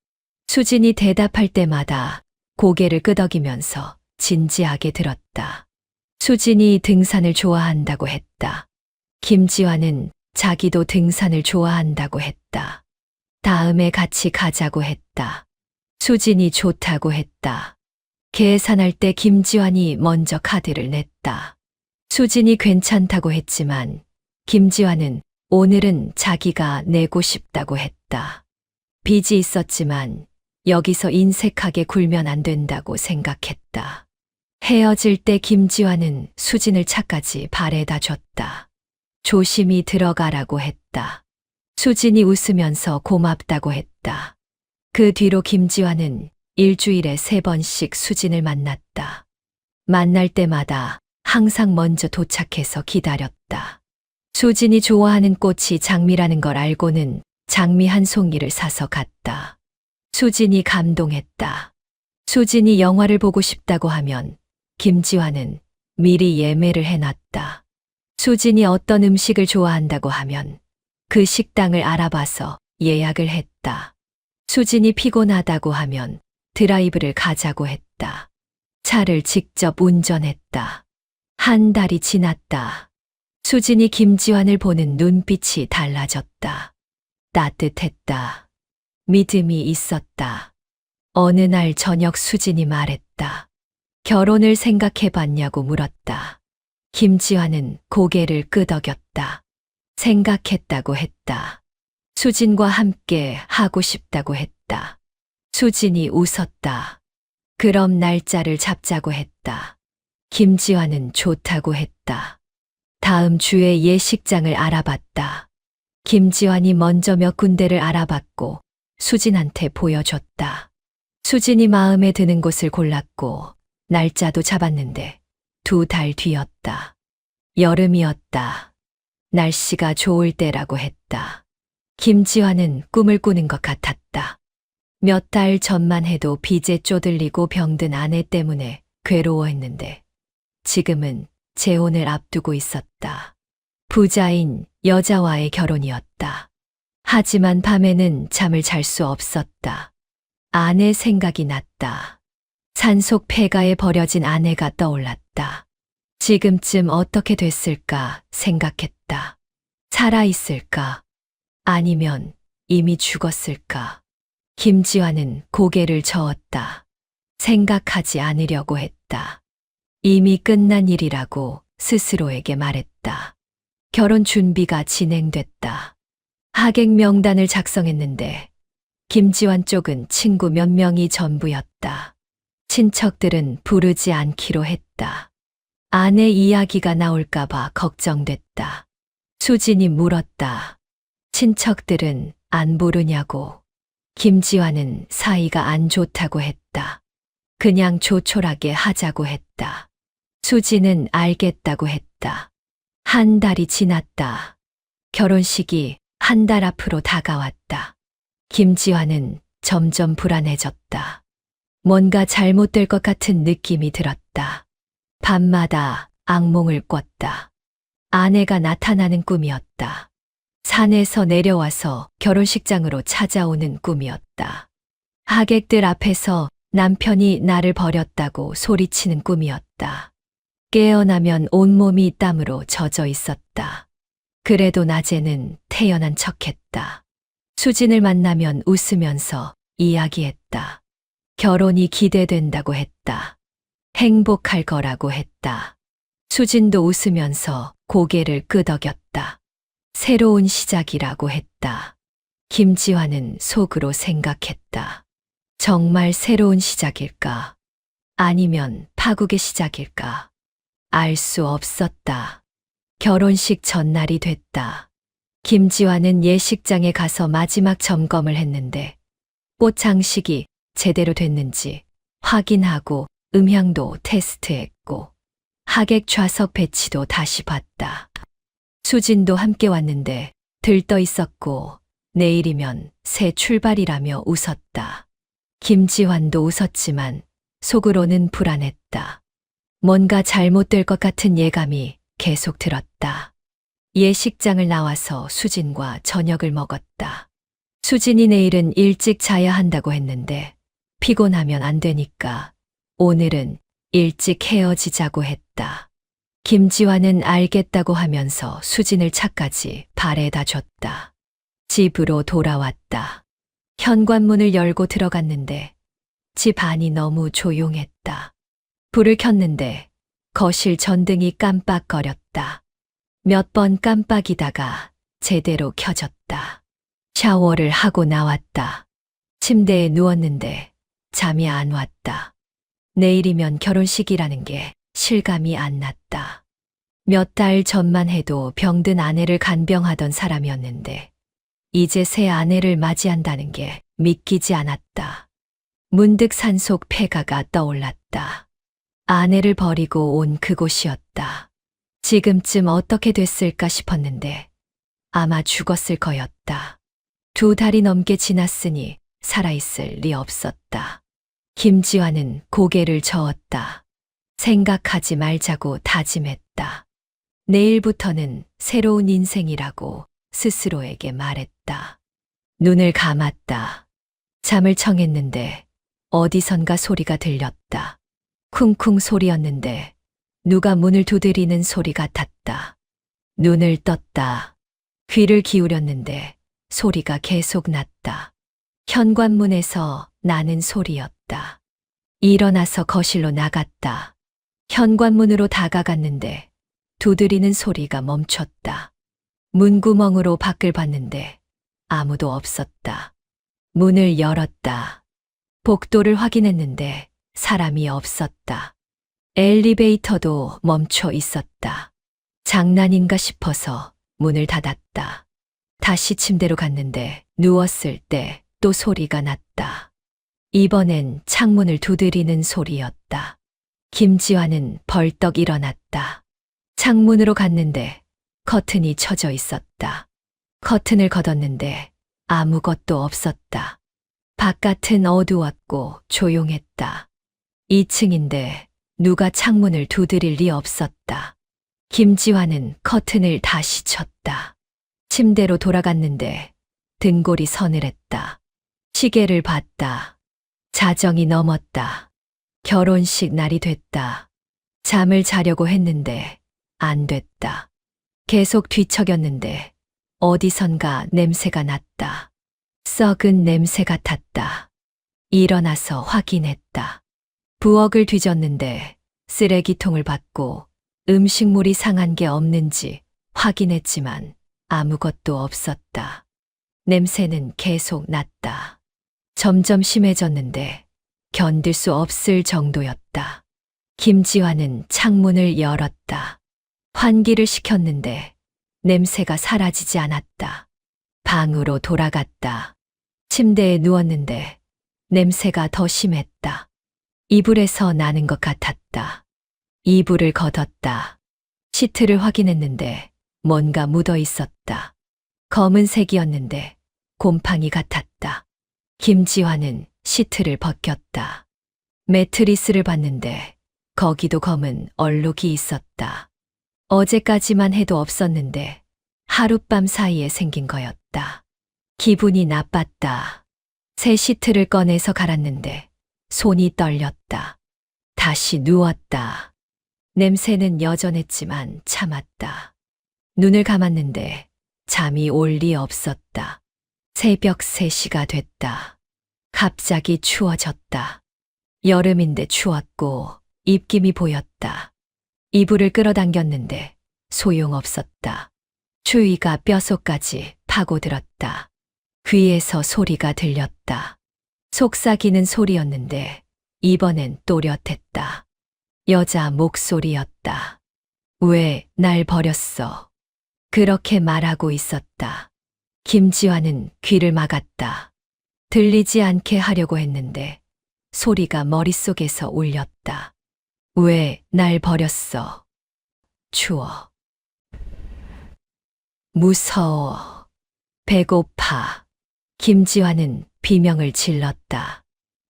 수진이 대답할 때마다 고개를 끄덕이면서 진지하게 들었다. 수진이 등산을 좋아한다고 했다. 김지환은 자기도 등산을 좋아한다고 했다. 다음에 같이 가자고 했다. 수진이 좋다고 했다. 계산할 때 김지환이 먼저 카드를 냈다. 수진이 괜찮다고 했지만 김지환은 오늘은 자기가 내고 싶다고 했다. 빚이 있었지만 여기서 인색하게 굴면 안 된다고 생각했다. 헤어질 때 김지환은 수진을 차까지 바래다 줬다. 조심히 들어가라고 했다. 수진이 웃으면서 고맙다고 했다. 그 뒤로 김지환은 일주일에 3번씩 수진을 만났다. 만날 때마다 항상 먼저 도착해서 기다렸다. 수진이 좋아하는 꽃이 장미라는 걸 알고는 장미 한 송이를 사서 갔다. 수진이 감동했다. 수진이 영화를 보고 싶다고 하면 김지환은 미리 예매를 해놨다. 수진이 어떤 음식을 좋아한다고 하면 그 식당을 알아봐서 예약을 했다. 수진이 피곤하다고 하면 드라이브를 가자고 했다. 차를 직접 운전했다. 한 달이 지났다. 수진이 김지환을 보는 눈빛이 달라졌다. 따뜻했다. 믿음이 있었다. 어느 날 저녁 수진이 말했다. 결혼을 생각해 봤냐고 물었다. 김지환은 고개를 끄덕였다. 생각했다고 했다. 수진과 함께 하고 싶다고 했다. 수진이 웃었다. 그럼 날짜를 잡자고 했다. 김지환은 좋다고 했다. 다음 주에 예식장을 알아봤다. 김지환이 먼저 몇 군데를 알아봤고 수진한테 보여줬다. 수진이 마음에 드는 곳을 골랐고 날짜도 잡았는데 2달 뒤였다. 여름이었다. 날씨가 좋을 때라고 했다. 김지환은 꿈을 꾸는 것 같았다. 몇 달 전만 해도 빚에 쪼들리고 병든 아내 때문에 괴로워했는데 지금은 재혼을 앞두고 있었다. 부자인 여자와의 결혼이었다. 하지만 밤에는 잠을 잘 수 없었다. 아내 생각이 났다. 산속 폐가에 버려진 아내가 떠올랐다. 지금쯤 어떻게 됐을까 생각했다. 살아있을까? 아니면 이미 죽었을까? 김지환은 고개를 저었다. 생각하지 않으려고 했다. 이미 끝난 일이라고 스스로에게 말했다. 결혼 준비가 진행됐다. 하객 명단을 작성했는데 김지환 쪽은 친구 몇 명이 전부였다. 친척들은 부르지 않기로 했다. 아내 이야기가 나올까봐 걱정됐다. 수진이 물었다. 친척들은 안 부르냐고. 김지환은 사이가 안 좋다고 했다. 그냥 조촐하게 하자고 했다. 수진은 알겠다고 했다. 한 달이 지났다. 결혼식이 한 달 앞으로 다가왔다. 김지환은 점점 불안해졌다. 뭔가 잘못될 것 같은 느낌이 들었다. 밤마다 악몽을 꿨다. 아내가 나타나는 꿈이었다. 산에서 내려와서 결혼식장으로 찾아오는 꿈이었다. 하객들 앞에서 남편이 나를 버렸다고 소리치는 꿈이었다. 깨어나면 온몸이 땀으로 젖어 있었다. 그래도 낮에는 태연한 척했다. 수진을 만나면 웃으면서 이야기했다. 결혼이 기대된다고 했다. 행복할 거라고 했다. 수진도 웃으면서 고개를 끄덕였다. 새로운 시작이라고 했다. 김지환은 속으로 생각했다. 정말 새로운 시작일까? 아니면 파국의 시작일까? 알 수 없었다. 결혼식 전날이 됐다. 김지환은 예식장에 가서 마지막 점검을 했는데 꽃 장식이 제대로 됐는지 확인하고 음향도 테스트했고 하객 좌석 배치도 다시 봤다. 수진도 함께 왔는데 들떠 있었고 내일이면 새 출발이라며 웃었다. 김지환도 웃었지만 속으로는 불안했다. 뭔가 잘못될 것 같은 예감이 계속 들었다. 예식장을 나와서 수진과 저녁을 먹었다. 수진이 내일은 일찍 자야 한다고 했는데 피곤하면 안 되니까 오늘은 일찍 헤어지자고 했다. 김지환은 알겠다고 하면서 수진을 차까지 바래다 줬다. 집으로 돌아왔다. 현관문을 열고 들어갔는데 집 안이 너무 조용했다. 불을 켰는데 거실 전등이 깜빡거렸다. 몇 번 깜빡이다가 제대로 켜졌다. 샤워를 하고 나왔다. 침대에 누웠는데 잠이 안 왔다. 내일이면 결혼식이라는 게 실감이 안 났다. 몇 달 전만 해도 병든 아내를 간병하던 사람이었는데 이제 새 아내를 맞이한다는 게 믿기지 않았다. 문득 산속 폐가가 떠올랐다. 아내를 버리고 온 그곳이었다. 지금쯤 어떻게 됐을까 싶었는데 아마 죽었을 거였다. 2달이 넘게 지났으니 살아있을 리 없었다. 김지환은 고개를 저었다. 생각하지 말자고 다짐했다. 내일부터는 새로운 인생이라고 스스로에게 말했다. 눈을 감았다. 잠을 청했는데 어디선가 소리가 들렸다. 쿵쿵 소리였는데 누가 문을 두드리는 소리 같았다. 눈을 떴다. 귀를 기울였는데 소리가 계속 났다. 현관문에서 나는 소리였다. 일어나서 거실로 나갔다. 현관문으로 다가갔는데 두드리는 소리가 멈췄다. 문구멍으로 밖을 봤는데 아무도 없었다. 문을 열었다. 복도를 확인했는데 사람이 없었다. 엘리베이터도 멈춰 있었다. 장난인가 싶어서 문을 닫았다. 다시 침대로 갔는데 누웠을 때 또 소리가 났다. 이번엔 창문을 두드리는 소리였다. 김지환은 벌떡 일어났다. 창문으로 갔는데 커튼이 쳐져 있었다. 커튼을 걷었는데 아무것도 없었다. 바깥은 어두웠고 조용했다. 2층인데 누가 창문을 두드릴 리 없었다. 김지환은 커튼을 다시 쳤다. 침대로 돌아갔는데 등골이 서늘했다. 시계를 봤다. 자정이 넘었다. 결혼식 날이 됐다. 잠을 자려고 했는데 안 됐다. 계속 뒤척였는데 어디선가 냄새가 났다. 썩은 냄새 같았다. 일어나서 확인했다. 부엌을 뒤졌는데 쓰레기통을 받고 음식물이 상한 게 없는지 확인했지만 아무것도 없었다. 냄새는 계속 났다. 점점 심해졌는데 견딜 수 없을 정도였다. 김지환은 창문을 열었다. 환기를 시켰는데 냄새가 사라지지 않았다. 방으로 돌아갔다. 침대에 누웠는데 냄새가 더 심했다. 이불에서 나는 것 같았다. 이불을 걷었다. 시트를 확인했는데 뭔가 묻어 있었다. 검은색이었는데 곰팡이 같았다. 김지환은 시트를 벗겼다. 매트리스를 봤는데 거기도 검은 얼룩이 있었다. 어제까지만 해도 없었는데 하룻밤 사이에 생긴 거였다. 기분이 나빴다. 새 시트를 꺼내서 갈았는데 손이 떨렸다. 다시 누웠다. 냄새는 여전했지만 참았다. 눈을 감았는데 잠이 올 리 없었다. 새벽 3시가 됐다. 갑자기 추워졌다. 여름인데 추웠고 입김이 보였다. 이불을 끌어당겼는데 소용없었다. 추위가 뼛속까지 파고들었다. 귀에서 소리가 들렸다. 속삭이는 소리였는데 이번엔 또렷했다. 여자 목소리였다. 왜 날 버렸어? 그렇게 말하고 있었다. 김지환은 귀를 막았다. 들리지 않게 하려고 했는데 소리가 머릿속에서 울렸다. 왜 날 버렸어? 추워. 무서워. 배고파. 김지환은 비명을 질렀다.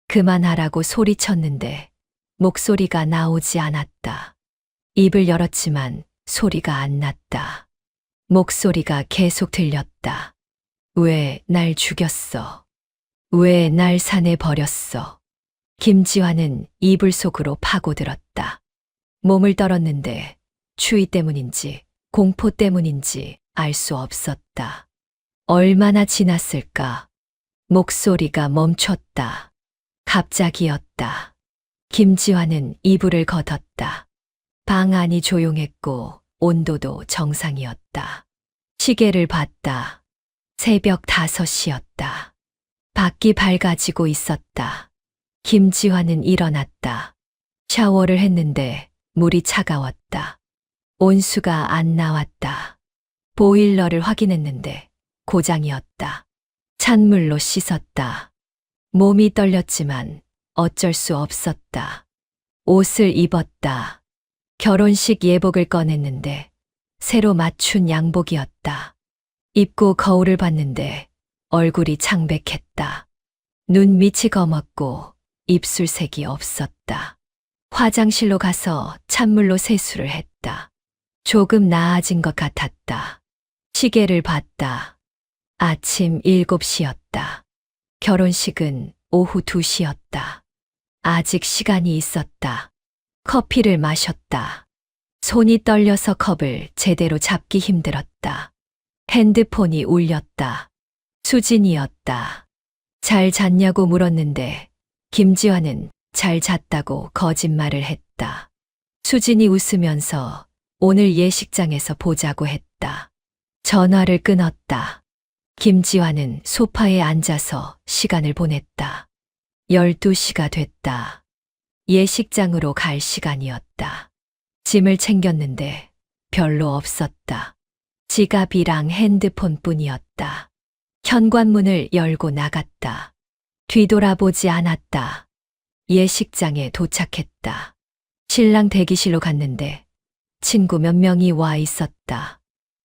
그만하라고 소리쳤는데 목소리가 나오지 않았다. 입을 열었지만 소리가 안 났다. 목소리가 계속 들렸다. 왜 날 죽였어? 왜 날 산에 버렸어? 김지환은 이불 속으로 파고들었다. 몸을 떨었는데 추위 때문인지 공포 때문인지 알 수 없었다. 얼마나 지났을까? 목소리가 멈췄다. 갑자기였다. 김지환은 이불을 걷었다. 방 안이 조용했고 온도도 정상이었다. 시계를 봤다. 새벽 5시였다. 밖이 밝아지고 있었다. 김지환은 일어났다. 샤워를 했는데 물이 차가웠다. 온수가 안 나왔다. 보일러를 확인했는데 고장이었다. 찬물로 씻었다. 몸이 떨렸지만 어쩔 수 없었다. 옷을 입었다. 결혼식 예복을 꺼냈는데 새로 맞춘 양복이었다. 입고 거울을 봤는데 얼굴이 창백했다. 눈 밑이 검었고 입술색이 없었다. 화장실로 가서 찬물로 세수를 했다. 조금 나아진 것 같았다. 시계를 봤다. 아침 7시였다. 결혼식은 오후 2시였다. 아직 시간이 있었다. 커피를 마셨다. 손이 떨려서 컵을 제대로 잡기 힘들었다. 핸드폰이 울렸다. 수진이었다. 잘 잤냐고 물었는데 김지환은 잘 잤다고 거짓말을 했다. 수진이 웃으면서 오늘 예식장에서 보자고 했다. 전화를 끊었다. 김지환은 소파에 앉아서 시간을 보냈다. 12시가 됐다. 예식장으로 갈 시간이었다. 짐을 챙겼는데 별로 없었다. 지갑이랑 핸드폰뿐이었다. 현관문을 열고 나갔다. 뒤돌아보지 않았다. 예식장에 도착했다. 신랑 대기실로 갔는데 친구 몇 명이 와 있었다.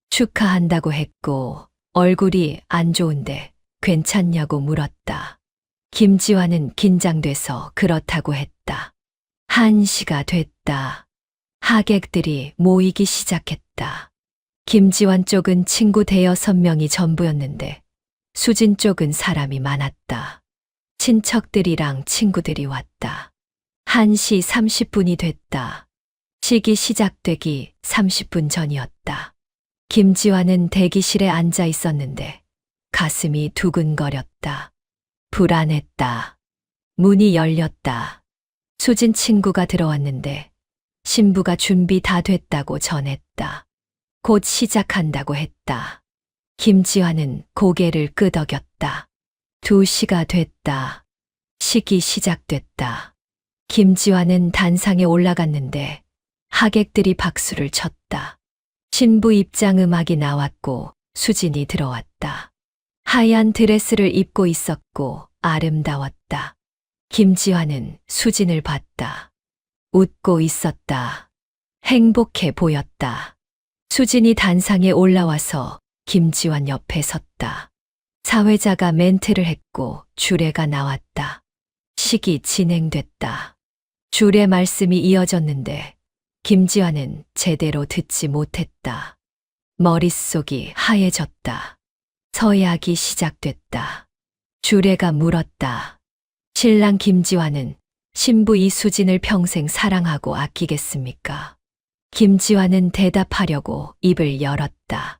축하한다고 했고 얼굴이 안 좋은데 괜찮냐고 물었다. 김지환은 긴장돼서 그렇다고 했다. 1시가 됐다. 하객들이 모이기 시작했다. 김지환 쪽은 친구 대여섯 명이 전부였는데 수진 쪽은 사람이 많았다. 친척들이랑 친구들이 왔다. 1시 30분이 됐다. 식이 시작되기 30분 전이었다. 김지환은 대기실에 앉아 있었는데 가슴이 두근거렸다. 불안했다. 문이 열렸다. 수진 친구가 들어왔는데 신부가 준비 다 됐다고 전했다. 곧 시작한다고 했다. 김지환은 고개를 끄덕였다. 2시가 됐다. 식이 시작됐다. 김지환은 단상에 올라갔는데 하객들이 박수를 쳤다. 신부 입장 음악이 나왔고 수진이 들어왔다. 하얀 드레스를 입고 있었고 아름다웠다. 김지환은 수진을 봤다. 웃고 있었다. 행복해 보였다. 수진이 단상에 올라와서 김지환 옆에 섰다. 사회자가 멘트를 했고 주례가 나왔다. 식이 진행됐다. 주례 말씀이 이어졌는데 김지환은 제대로 듣지 못했다. 머릿속이 하얘졌다. 서약이 시작됐다. 주례가 물었다. 신랑 김지환은 신부 이수진을 평생 사랑하고 아끼겠습니까? 김지환은 대답하려고 입을 열었다.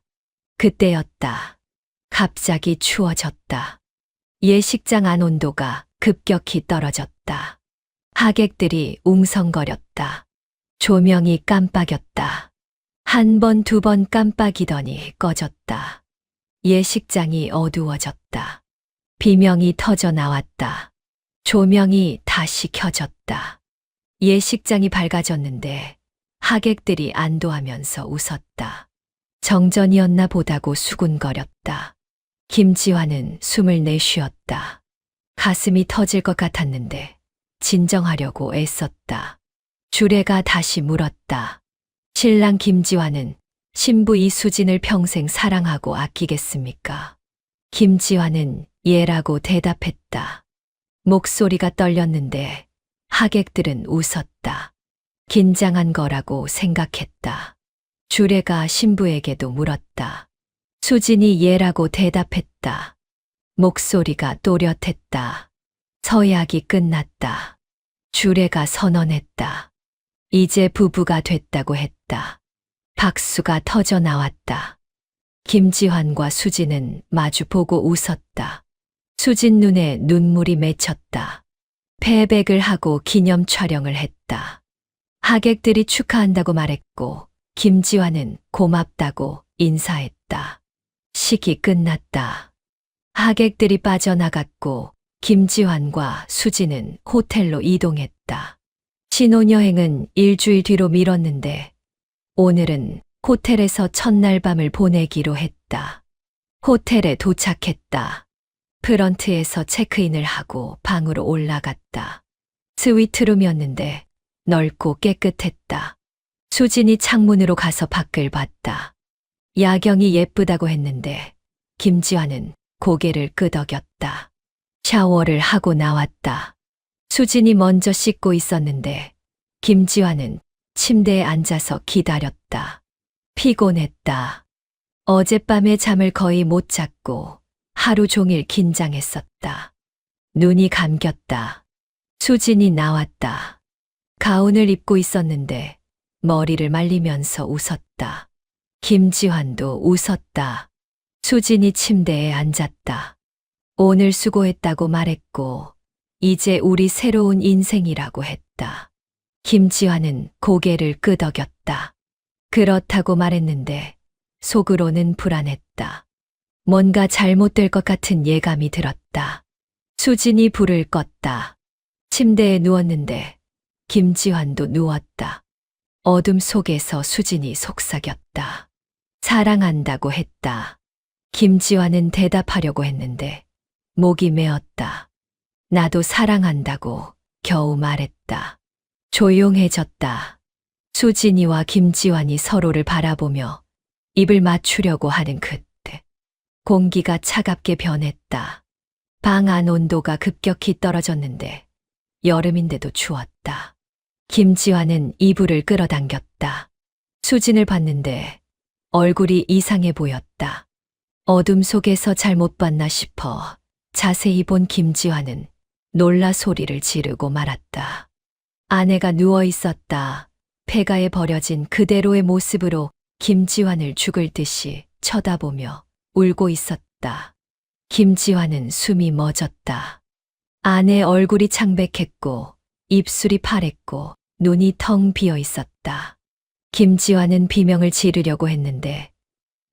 그때였다. 갑자기 추워졌다. 예식장 안 온도가 급격히 떨어졌다. 하객들이 웅성거렸다. 조명이 깜빡였다. 1번, 2번 깜빡이더니 꺼졌다. 예식장이 어두워졌다. 비명이 터져 나왔다. 조명이 다시 켜졌다. 예식장이 밝아졌는데 하객들이 안도하면서 웃었다. 정전이었나 보다고 수군거렸다. 김지환은 숨을 내쉬었다. 가슴이 터질 것 같았는데 진정하려고 애썼다. 주례가 다시 물었다. 신랑 김지환은 신부 이수진을 평생 사랑하고 아끼겠습니까? 김지환은 예라고 대답했다. 목소리가 떨렸는데 하객들은 웃었다. 긴장한 거라고 생각했다. 주례가 신부에게도 물었다. 수진이 예라고 대답했다. 목소리가 또렷했다. 서약이 끝났다. 주례가 선언했다. 이제 부부가 됐다고 했다. 박수가 터져 나왔다. 김지환과 수진은 마주보고 웃었다. 수진 눈에 눈물이 맺혔다. 패백을 하고 기념 촬영을 했다. 하객들이 축하한다고 말했고 김지환은 고맙다고 인사했다. 식이 끝났다. 하객들이 빠져나갔고 김지환과 수진은 호텔로 이동했다. 신혼여행은 일주일 뒤로 미뤘는데 오늘은 호텔에서 첫날 밤을 보내기로 했다. 호텔에 도착했다. 프런트에서 체크인을 하고 방으로 올라갔다. 스위트룸이었는데 넓고 깨끗했다. 수진이 창문으로 가서 밖을 봤다. 야경이 예쁘다고 했는데 김지환은 고개를 끄덕였다. 샤워를 하고 나왔다. 수진이 먼저 씻고 있었는데 김지환은 침대에 앉아서 기다렸다. 피곤했다. 어젯밤에 잠을 거의 못 잤고 하루 종일 긴장했었다. 눈이 감겼다. 수진이 나왔다. 가운을 입고 있었는데 머리를 말리면서 웃었다. 김지환도 웃었다. 수진이 침대에 앉았다. 오늘 수고했다고 말했고, 이제 우리 새로운 인생이라고 했다. 김지환은 고개를 끄덕였다. 그렇다고 말했는데, 속으로는 불안했다. 뭔가 잘못될 것 같은 예감이 들었다. 수진이 불을 껐다. 침대에 누웠는데, 김지환도 누웠다. 어둠 속에서 수진이 속삭였다. 사랑한다고 했다. 김지환은 대답하려고 했는데 목이 메었다. 나도 사랑한다고 겨우 말했다. 조용해졌다. 수진이와 김지환이 서로를 바라보며 입을 맞추려고 하는 그때 공기가 차갑게 변했다. 방 안 온도가 급격히 떨어졌는데 여름인데도 추웠다. 김지환은 이불을 끌어당겼다. 수진을 봤는데 얼굴이 이상해 보였다. 어둠 속에서 잘못 봤나 싶어 자세히 본 김지환은 놀라 소리를 지르고 말았다. 아내가 누워 있었다. 폐가에 버려진 그대로의 모습으로 김지환을 죽을 듯이 쳐다보며 울고 있었다. 김지환은 숨이 멎었다. 아내 얼굴이 창백했고 입술이 파랬고 눈이 텅 비어 있었다. 김지환은 비명을 지르려고 했는데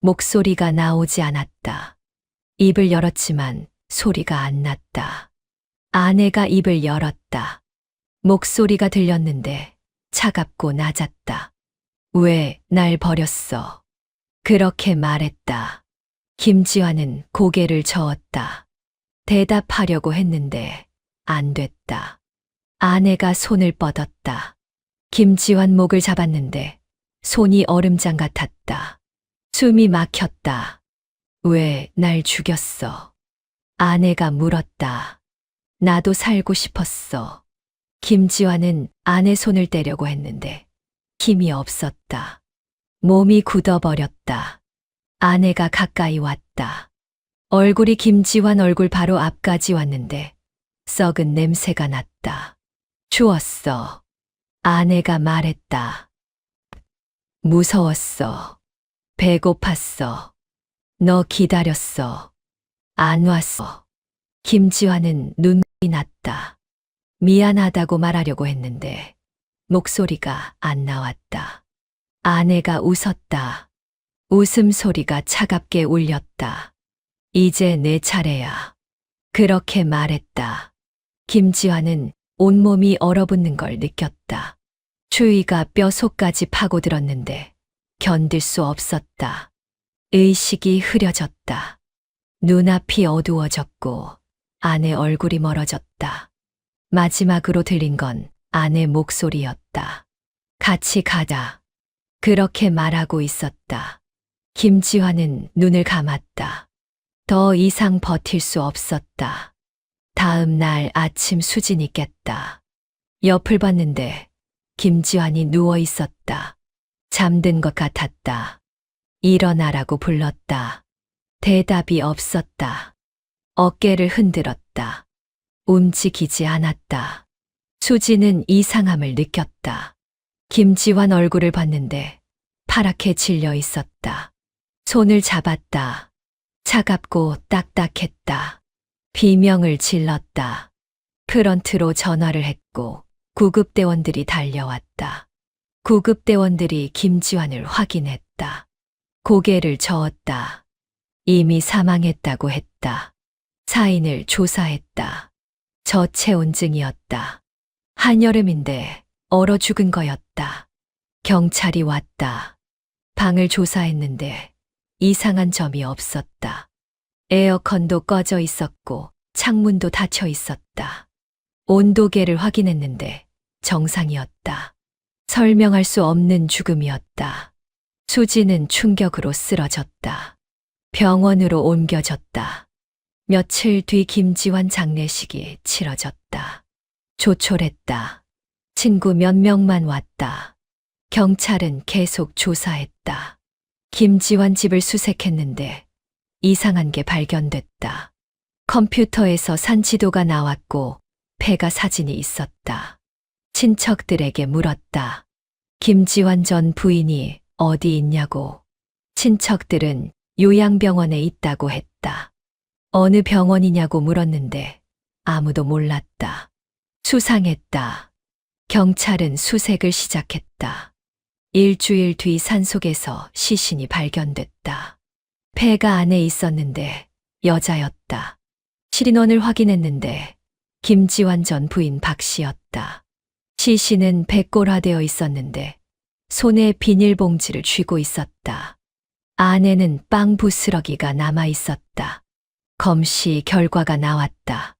목소리가 나오지 않았다. 입을 열었지만 소리가 안 났다. 아내가 입을 열었다. 목소리가 들렸는데 차갑고 낮았다. 왜 날 버렸어? 그렇게 말했다. 김지환은 고개를 저었다. 대답하려고 했는데 안 됐다. 아내가 손을 뻗었다. 김지환 목을 잡았는데 손이 얼음장 같았다. 숨이 막혔다. 왜 날 죽였어? 아내가 물었다. 나도 살고 싶었어. 김지환은 아내 손을 떼려고 했는데 힘이 없었다. 몸이 굳어버렸다. 아내가 가까이 왔다. 얼굴이 김지환 얼굴 바로 앞까지 왔는데 썩은 냄새가 났다. 추웠어. 아내가 말했다. 무서웠어. 배고팠어. 너 기다렸어. 안 왔어. 김지환은 눈물이 났다. 미안하다고 말하려고 했는데 목소리가 안 나왔다. 아내가 웃었다. 웃음소리가 차갑게 울렸다. 이제 내 차례야. 그렇게 말했다. 김지환은 온몸이 얼어붙는 걸 느꼈다. 추위가 뼈속까지 파고들었는데 견딜 수 없었다. 의식이 흐려졌다. 눈앞이 어두워졌고 아내 얼굴이 멀어졌다. 마지막으로 들린 건 아내 목소리였다. 같이 가자. 그렇게 말하고 있었다. 김지환은 눈을 감았다. 더 이상 버틸 수 없었다. 다음 날 아침 수진이 깼다. 옆을 봤는데 김지환이 누워 있었다. 잠든 것 같았다. 일어나라고 불렀다. 대답이 없었다. 어깨를 흔들었다. 움직이지 않았다. 수진은 이상함을 느꼈다. 김지환 얼굴을 봤는데 파랗게 질려 있었다. 손을 잡았다. 차갑고 딱딱했다. 비명을 질렀다. 프런트로 전화를 했고 구급대원들이 달려왔다. 구급대원들이 김지환을 확인했다. 고개를 저었다. 이미 사망했다고 했다. 사인을 조사했다. 저체온증이었다. 한여름인데 얼어 죽은 거였다. 경찰이 왔다. 방을 조사했는데 이상한 점이 없었다. 에어컨도 꺼져 있었고 창문도 닫혀 있었다. 온도계를 확인했는데 정상이었다. 설명할 수 없는 죽음이었다. 수지는 충격으로 쓰러졌다. 병원으로 옮겨졌다. 며칠 뒤 김지환 장례식이 치러졌다. 조촐했다. 친구 몇 명만 왔다. 경찰은 계속 조사했다. 김지환 집을 수색했는데 이상한 게 발견됐다. 컴퓨터에서 산지도가 나왔고 폐가 사진이 있었다. 친척들에게 물었다. 김지환 전 부인이 어디 있냐고. 친척들은 요양병원에 있다고 했다. 어느 병원이냐고 물었는데 아무도 몰랐다. 수상했다. 경찰은 수색을 시작했다. 일주일 뒤 산속에서 시신이 발견됐다. 폐가 안에 있었는데 여자였다. 실인원을 확인했는데 김지환 전 부인 박 씨였다. 시신은 백골화되어 있었는데 손에 비닐봉지를 쥐고 있었다. 안에는 빵 부스러기가 남아 있었다. 검시 결과가 나왔다.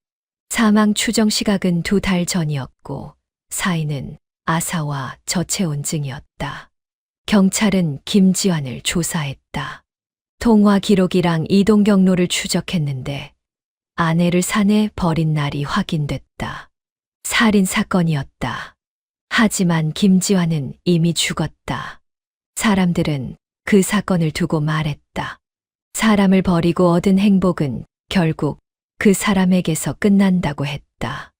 사망 추정 시각은 2달 전이었고 사인은 아사와 저체온증이었다. 경찰은 김지환을 조사했다. 통화 기록이랑 이동 경로를 추적했는데 아내를 산에 버린 날이 확인됐다. 살인 사건이었다. 하지만 김지환은 이미 죽었다. 사람들은 그 사건을 두고 말했다. 사람을 버리고 얻은 행복은 결국 그 사람에게서 끝난다고 했다.